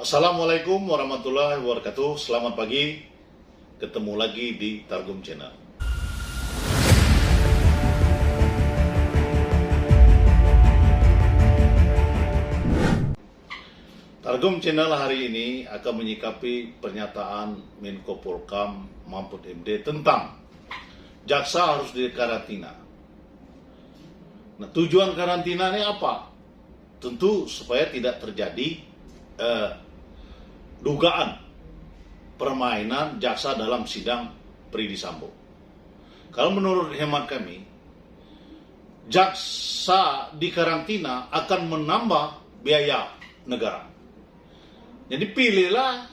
Assalamualaikum warahmatullahi wabarakatuh. Selamat pagi. Ketemu lagi di Targum Channel. Targum Channel hari ini akan menyikapi pernyataan Menko Polhukam Mahfud MD tentang jaksa harus dikarantina. Nah, tujuan karantina ini apa? Tentu supaya tidak terjadi dugaan permainan jaksa dalam sidang Pridi Sambo. Kalau menurut hemat kami, jaksa dikarantina akan menambah biaya negara. Jadi pilihlah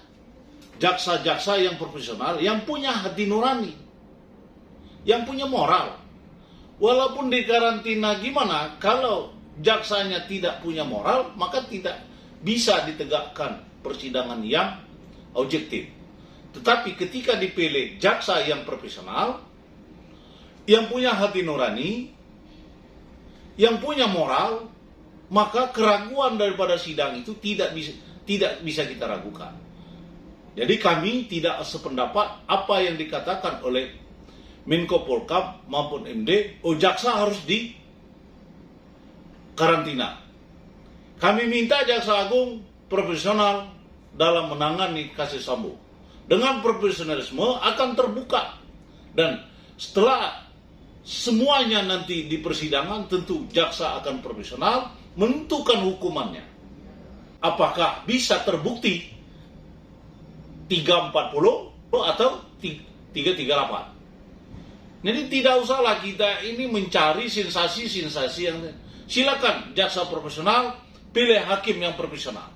jaksa-jaksa yang profesional, yang punya hati nurani, yang punya moral. Walaupun dikarantina gimana, kalau jaksanya tidak punya moral, maka tidak bisa ditegakkan persidangan yang objektif. Tetapi ketika dipilih jaksa yang profesional, yang punya hati nurani, yang punya moral, maka keraguan daripada sidang itu tidak bisa kita ragukan. Jadi kami tidak sependapat apa yang dikatakan oleh Menko Polhukam maupun MD, jaksa harus dikarantina. Kami minta Jaksa Agung profesional dalam menangani kasus Sambo. Dengan profesionalisme akan terbuka. Dan setelah semuanya nanti di persidangan, tentu jaksa akan profesional menentukan hukumannya. Apakah bisa terbukti 340 atau 338. Jadi tidak usahlah kita ini mencari sensasi-sensasi yang... Silakan jaksa profesional pilih hakim yang profesional.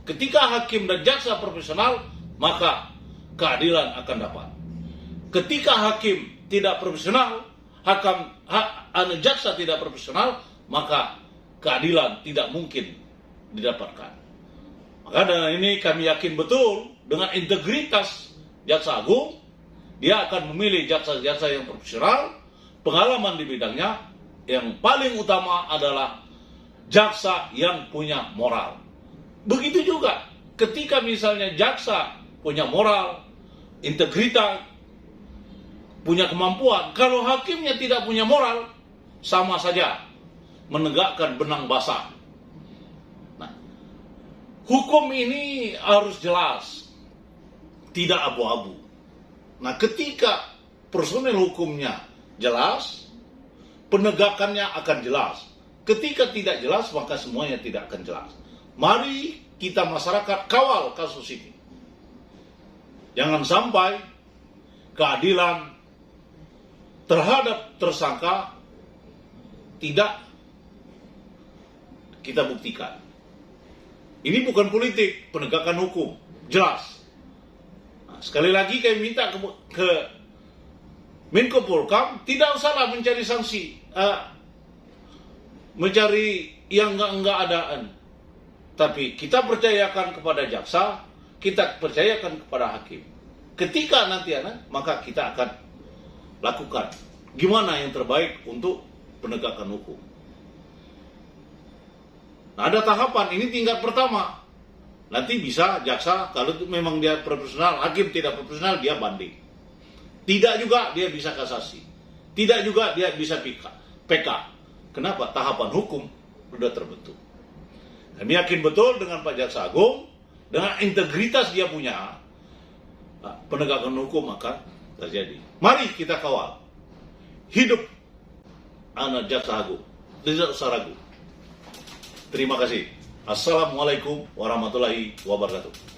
Ketika hakim dan jaksa profesional, maka keadilan akan dapat. Ketika hakim tidak profesional, jaksa tidak profesional, maka keadilan tidak mungkin didapatkan. Maka dengan ini kami yakin betul dengan integritas Jaksa Agung, dia akan memilih jaksa-jaksa yang profesional, pengalaman di bidangnya, yang paling utama adalah jaksa yang punya moral. Begitu juga ketika misalnya jaksa punya moral, integritas, punya kemampuan, kalau hakimnya tidak punya moral, sama saja menegakkan benang basah. Nah, hukum ini harus jelas, tidak abu-abu. Nah, ketika personil hukumnya jelas, penegakannya akan jelas. Ketika tidak jelas, maka semuanya tidak akan jelas. Mari kita masyarakat kawal kasus ini. Jangan sampai keadilan terhadap tersangka tidak kita buktikan. Ini bukan politik, penegakan hukum. Jelas. Nah, sekali lagi kami minta ke Menko Polhukam, tidak usahlah mencari sanksi, mencari yang enggak adaan. Tapi kita percayakan kepada jaksa, kita percayakan kepada hakim. Ketika nanti maka kita akan lakukan gimana yang terbaik untuk penegakan hukum. Nah, ada tahapan, ini tingkat pertama. Nanti bisa jaksa, kalau memang dia profesional, hakim tidak profesional, dia banding. Tidak juga dia bisa kasasi. Tidak juga dia bisa PK. Kenapa? Tahapan hukum sudah terbentuk. Kami yakin betul dengan Pak Jaksa Agung, dengan integritas dia punya, penegakan hukum akan terjadi. Mari kita kawal. Hidup anak Jaksa Agung. Tidak usah ragu. Terima kasih. Assalamualaikum warahmatullahi wabarakatuh.